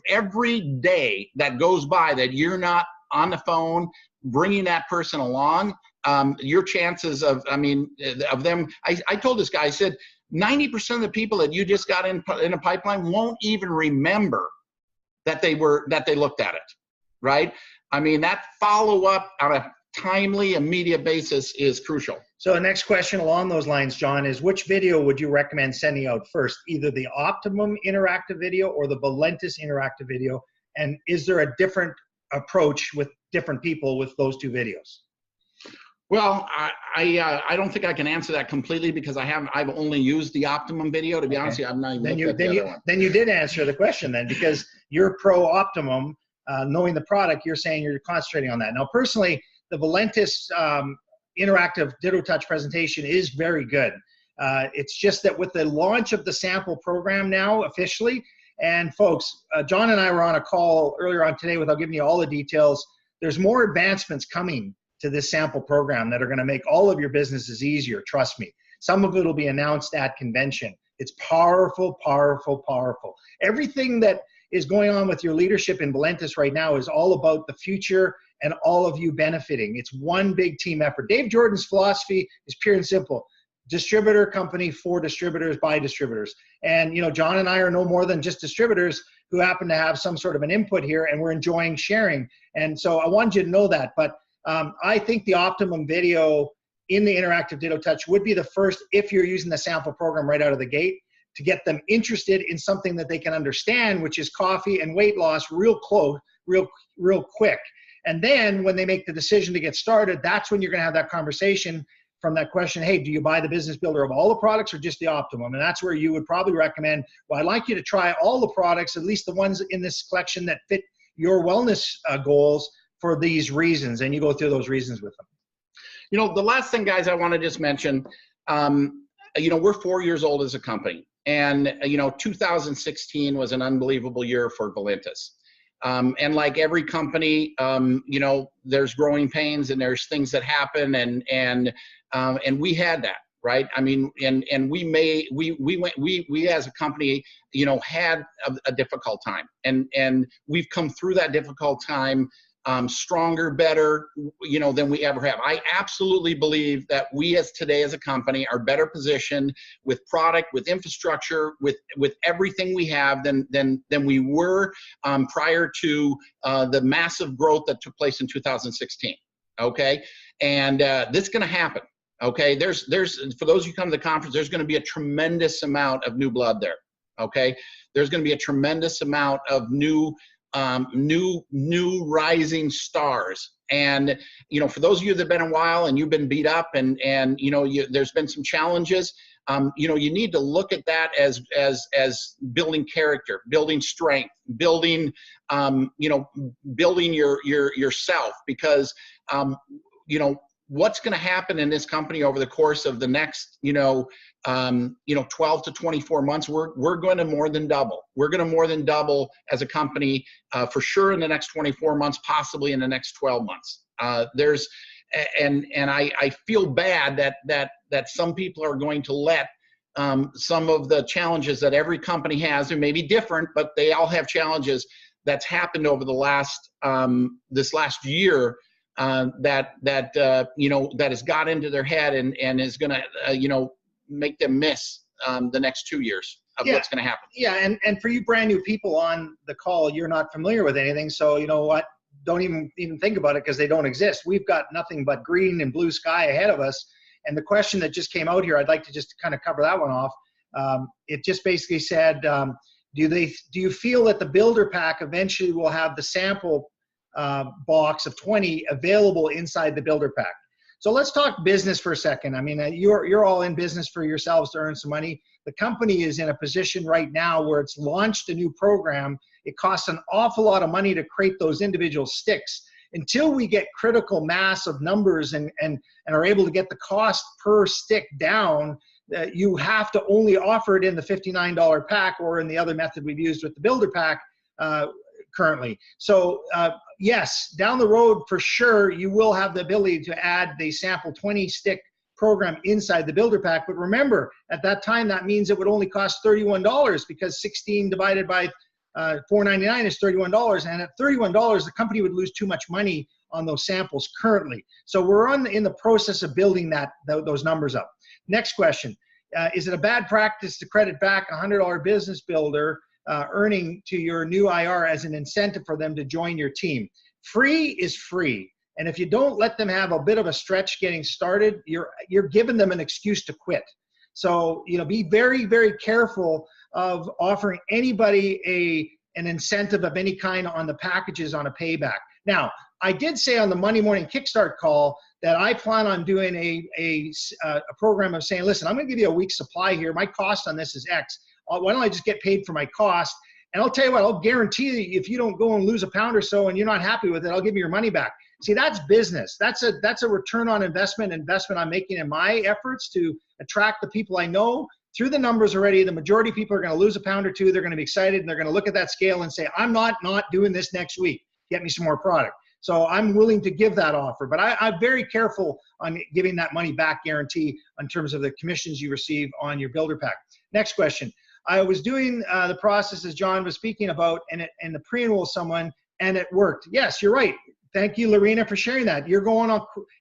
every day that goes by that you're not on the phone bringing that person along, your chances of, I mean, of them, I told this guy, I said, 90% of the people that you just got in a pipeline won't even remember that they looked at it. Right? I mean, that follow-up on a timely, immediate basis is crucial. So the next question along those lines, John, is which video would you recommend sending out first? Either the Optimum interactive video or the Valentus interactive video? And is there a different approach with different people with those two videos? Well, I don't think I can answer that completely because I've only used the Optimum video. To be honest with you, I've not even looked at the other one. Then you did answer the question then, because you're pro Optimum. Knowing the product, you're saying you're concentrating on that. Now, personally, the Valentus interactive Ditto Touch presentation is very good. It's just that with the launch of the sample program now officially, and folks, John and I were on a call earlier on today without giving you all the details. There's more advancements coming to this sample program that are going to make all of your businesses easier, trust me. Some of it will be announced at convention. It's powerful, powerful, powerful. Everything that is going on with your leadership in Valentus right now is all about the future and all of you benefiting. It's one big team effort. Dave Jordan's philosophy is pure and simple. Distributor company for distributors by distributors. And, you know, John and I are no more than just distributors who happen to have some sort of an input here, and we're enjoying sharing. And so I wanted you to know that. But I think the Optimum video in the interactive Ditto Touch would be the first, if you're using the sample program right out of the gate, to get them interested in something that they can understand, which is coffee and weight loss real quick. And then when they make the decision to get started, that's when you're going to have that conversation from that question, hey, do you buy the Business Builder of all the products or just the Optimum? And that's where you would probably recommend, well, I'd like you to try all the products, at least the ones in this collection that fit your wellness goals for these reasons. And you go through those reasons with them. You know, the last thing, guys, I want to just mention, you know, we're 4 years old as a company. And, you know, 2016 was an unbelievable year for Valentus. And like every company, you know, there's growing pains and there's things that happen, and we had that, right? I mean, and we as a company, you know, had a difficult time, and we've come through that difficult time stronger, better, you know, than we ever have. I absolutely believe that we today as a company are better positioned with product, with infrastructure, with everything we have than we were prior to the massive growth that took place in 2016. Okay, and this is going to happen. Okay, there's for those who come to the conference, there's going to be a tremendous amount of new blood there. Okay, there's going to be a tremendous amount of new rising stars. And, you know, for those of you that have been a while and you've been beat up and you know, there's been some challenges, you know, you need to look at that as building character, building strength, building, you know, building yourself, because, you know, what's going to happen in this company over the course of the next, 12 to 24 months, we're going to more than double. We're going to more than double as a company for sure in the next 24 months, possibly in the next 12 months. I feel bad that some people are going to let some of the challenges that every company has, and may be different, but they all have challenges that's happened over the last this last year. That has got into their head and is going to, make them miss the next 2 years of what's going to happen. Yeah, and for you brand new people on the call, you're not familiar with anything, so you know what? Don't even think about it because they don't exist. We've got nothing but green and blue sky ahead of us. And the question that just came out here, I'd like to just kind of cover that one off. It just basically said, do you feel that the builder pack eventually will have the sample box of 20 available inside the builder pack. So let's talk business for a second. I mean, you're all in business for yourselves to earn some money. The company is in a position right now where it's launched a new program. It costs an awful lot of money to create those individual sticks. Until we get critical mass of numbers and are able to get the cost per stick down, you have to only offer it in the $59 pack or in the other method we've used with the builder pack currently. So yes, down the road for sure, you will have the ability to add the sample 20 stick program inside the builder pack. But remember, at that time, that means it would only cost $31 because 16 divided by $4.99 is $31. And at $31, the company would lose too much money on those samples currently. So we're in the process of building those numbers up. Next question. Is it a bad practice to credit back a $100 business builder earning to your new IR as an incentive for them to join your team? Free is free. And if you don't let them have a bit of a stretch getting started, you're giving them an excuse to quit. So, be very, very careful of offering anybody an incentive of any kind on the packages on a payback. Now, I did say on the Monday morning Kickstart call that I plan on doing a program of saying, listen, I'm going to give you a week's supply here. My cost on this is X. Why don't I just get paid for my cost? And I'll tell you what, I'll guarantee you if you don't go and lose a pound or so and you're not happy with it, I'll give you your money back. See, that's business. That's a return on investment I'm making in my efforts to attract the people I know. Through the numbers already, the majority of people are going to lose a pound or two. They're going to be excited and they're going to look at that scale and say, I'm not doing this next week. Get me some more product. So I'm willing to give that offer, but I'm very careful on giving that money back guarantee in terms of the commissions you receive on your builder pack. Next question. I was doing the process as John was speaking about and the pre-enroll someone and it worked. Yes, you're right. Thank you, Lorena, for sharing that. You're going on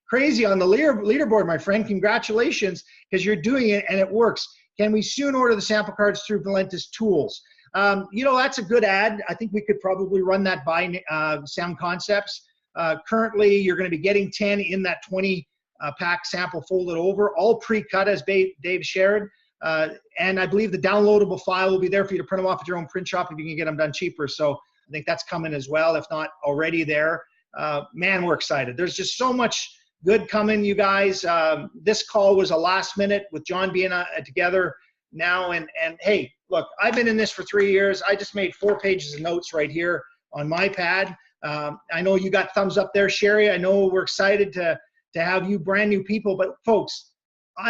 crazy on the leaderboard, my friend. Congratulations, because you're doing it and it works. Can we soon order the sample cards through Valentus Tools? That's a good ad. I think we could probably run that by Sound Concepts. Currently, you're going to be getting 10 in that 20 pack sample folded over, all pre-cut as Dave shared. And I believe the downloadable file will be there for you to print them off at your own print shop if you can get them done cheaper. So I think that's coming as well, if not already there. Man, we're excited. There's just so much good coming, you guys. This call was a last minute with John being together now. And hey, look, I've been in this for 3 years. I just made 4 pages of notes right here on my pad. I know you got thumbs up there, Sherry. I know we're excited to have you brand new people. But folks,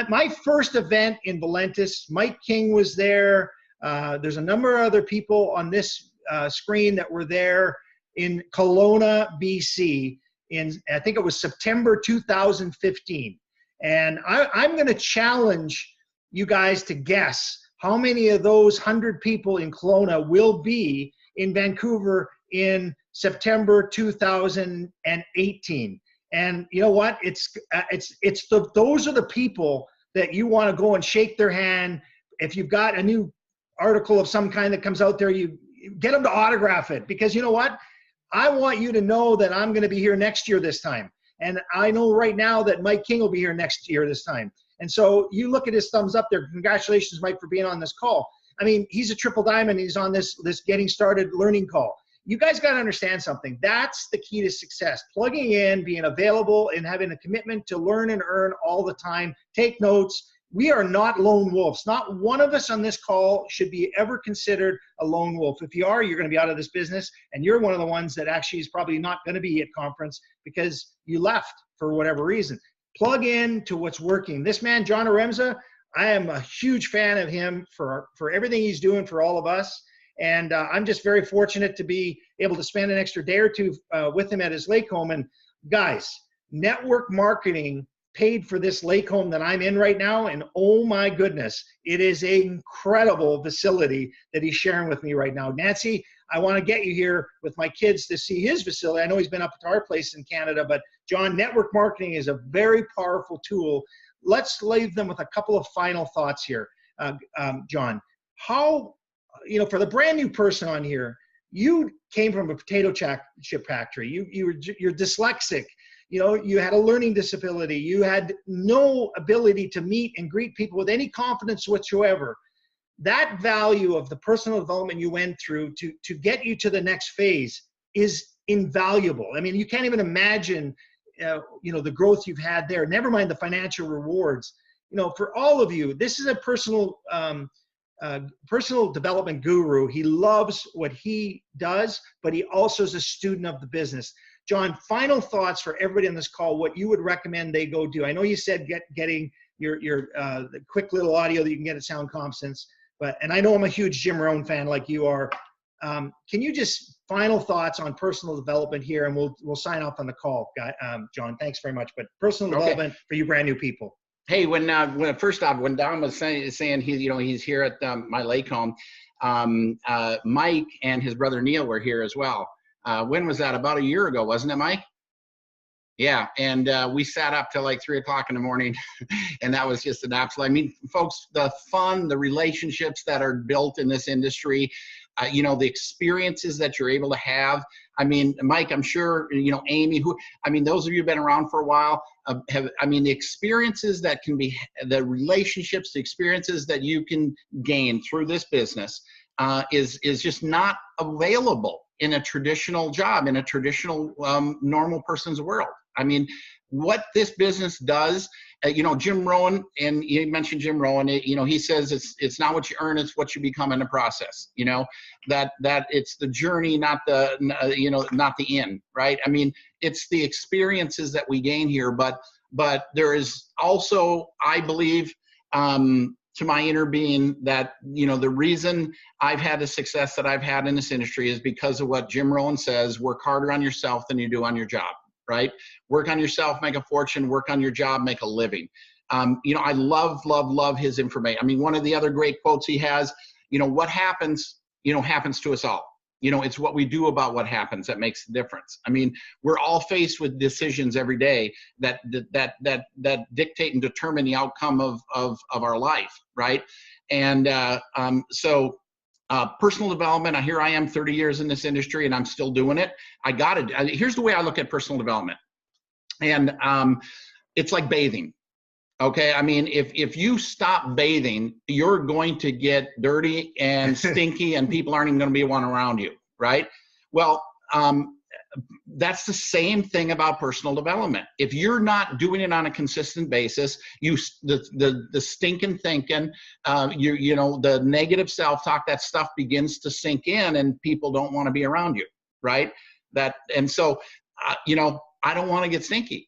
my first event in Valentus, Mike King was there. There's a number of other people on this screen that were there in Kelowna, BC, I think it was September 2015. And I'm going to challenge you guys to guess how many of those 100 people in Kelowna will be in Vancouver in September 2018. And you know what? Those are the people that you want to go and shake their hand. If you've got a new article of some kind that comes out there, you get them to autograph it, because you know what? I want you to know that I'm going to be here next year this time. And I know right now that Mike King will be here next year this time. And so you look at his thumbs up there. Congratulations, Mike, for being on this call. I mean, he's a triple diamond. He's on this getting started learning call. You guys got to understand something. That's the key to success. Plugging in, being available, and having a commitment to learn and earn all the time. Take notes. We are not lone wolves. Not one of us on this call should be ever considered a lone wolf. If you are, you're going to be out of this business, and you're one of the ones that actually is probably not going to be at conference because you left for whatever reason. Plug in to what's working. This man, John Haremza, I am a huge fan of him for everything he's doing for all of us. And I'm just very fortunate to be able to spend an extra day or two with him at his lake home. And guys, network marketing paid for this lake home that I'm in right now. And oh my goodness, it is an incredible facility that he's sharing with me right now. Nancy, I want to get you here with my kids to see his facility. I know he's been up to our place in Canada, but John, network marketing is a very powerful tool. Let's leave them with a couple of final thoughts here. John, how, for the brand new person on here, you came from a potato chip factory. You're dyslexic. You had a learning disability. You had no ability to meet and greet people with any confidence whatsoever. That value of the personal development you went through to get you to the next phase is invaluable. I mean, you can't even imagine, the growth you've had there, never mind the financial rewards. For all of you, this is a personal development guru. He loves what he does, but he also is a student of the business. John, final thoughts for everybody on this call, what you would recommend they go do. I know you said getting your the quick little audio that you can get at Sound Competence, and I know I'm a huge Jim Rohn fan like you are. Can you just final thoughts on personal development here, and we'll sign off on the call, John. Thanks very much. But personal development for you brand new people. Hey, when first off, when Don was saying he's here at my lake home, Mike and his brother Neil were here as well. When was that? About a year ago, wasn't it, Mike? Yeah, and we sat up till like 3 o'clock in the morning, and that was just an absolute. I mean, folks, the fun, the relationships that are built in this industry, the experiences that you're able to have. I mean, Mike, I'm sure, Amy, those of you who've been around for a while the experiences that can be, the relationships, the experiences that you can gain through this business is just not available in a traditional job, in a traditional normal person's world. I mean, what this business does, Jim Rohn, and you mentioned Jim Rohn, he says it's not what you earn, it's what you become in the process, that it's the journey, not the end, right? I mean, it's the experiences that we gain here, but there is also, I believe, to my inner being that, the reason I've had the success that I've had in this industry is because of what Jim Rohn says: work harder on yourself than you do on your job, right? Work on yourself, make a fortune, work on your job, make a living. I love his information. I mean, one of the other great quotes he has, what happens, happens to us all. It's what we do about what happens that makes the difference. I mean, we're all faced with decisions every day that dictate and determine the outcome of our life, right? And so personal development, here I am 30 years in this industry and I'm still doing it. Here's the way I look at personal development. And it's like bathing. Okay, I mean, if you stop bathing, you're going to get dirty and stinky, and people aren't even going to be one around you, right? Well, that's the same thing about personal development. If you're not doing it on a consistent basis, the stinking thinking, the negative self-talk, that stuff begins to sink in, and people don't want to be around you, right? So I don't want to get stinky.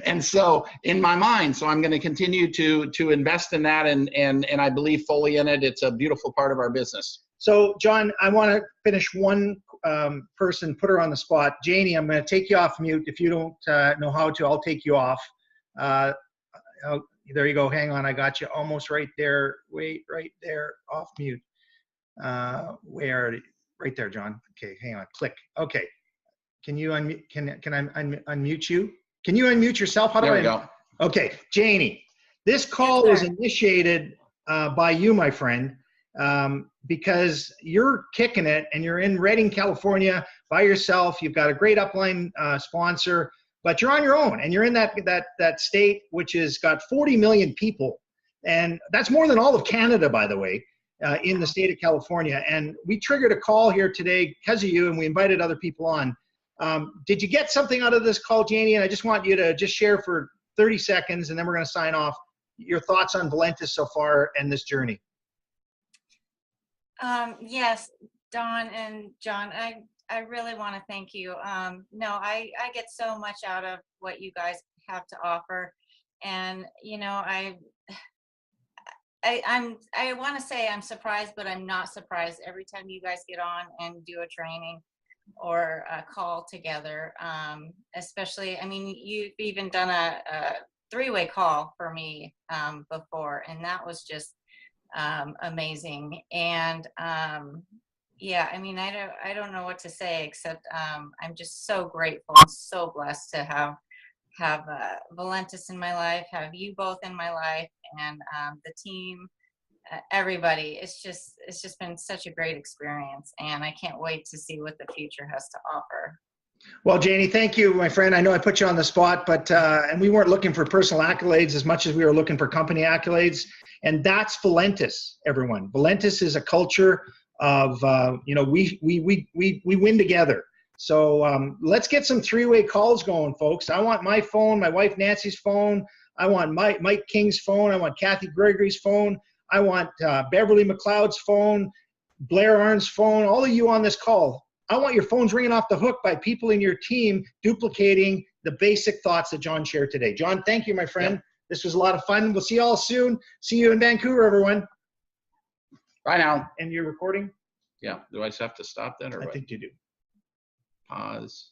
And so in my mind, so I'm going to continue to invest in that, and I believe fully in it. It's a beautiful part of our business. So John, I want to finish one person, put her on the spot. Janie, I'm going to take you off mute. If you don't know how to, I'll take you off. There you go. Hang on. I got you almost right there. Wait, right there. Off mute. Right there, John. Okay, hang on. Click. Okay. Can you unmute? Can I unmute you? Can you unmute yourself? How do there we go. Okay, Janie, this call was initiated by you, my friend, because you're kicking it and you're in Redding, California by yourself. You've got a great upline sponsor, but you're on your own, and you're in that state which has got 40 million people, and that's more than all of Canada, by the way, in the state of California. And we triggered a call here today because of you, and we invited other people on. Did you get something out of this call, Janie? And I just want you to just share for 30 seconds, and then we're going to sign off, your thoughts on Valentus so far and this journey. Yes, Don and John, I really want to thank you. No, I get so much out of what you guys have to offer. And, I want to say I'm surprised, but I'm not surprised every time you guys get on and do a training or a call together. Especially, you've even done a three-way call for me before, and that was just amazing. And yeah, I don't know what to say except I'm just so grateful and so blessed to have Valentus in my life, have you both in my life, and the team, everybody. It's just been such a great experience, and I can't wait to see what the future has to offer. Well, Janie, thank you, my friend. I know I put you on the spot, but and we weren't looking for personal accolades as much as we were looking for company accolades, and that's Valentus, everyone. Valentus is a culture of we win together. So let's get some three-way calls going, folks. I want my phone, my wife Nancy's phone. I want Mike King's phone. I want Kathy Gregory's phone. I want Beverly McLeod's phone, Blair Arn's phone, all of you on this call. I want your phones ringing off the hook by people in your team duplicating the basic thoughts that John shared today. John, thank you, my friend. Yep. This was a lot of fun. We'll see you all soon. See you in Vancouver, everyone. Bye now. And you're recording? Yeah. Do I just have to stop that or what? I think you do. Pause.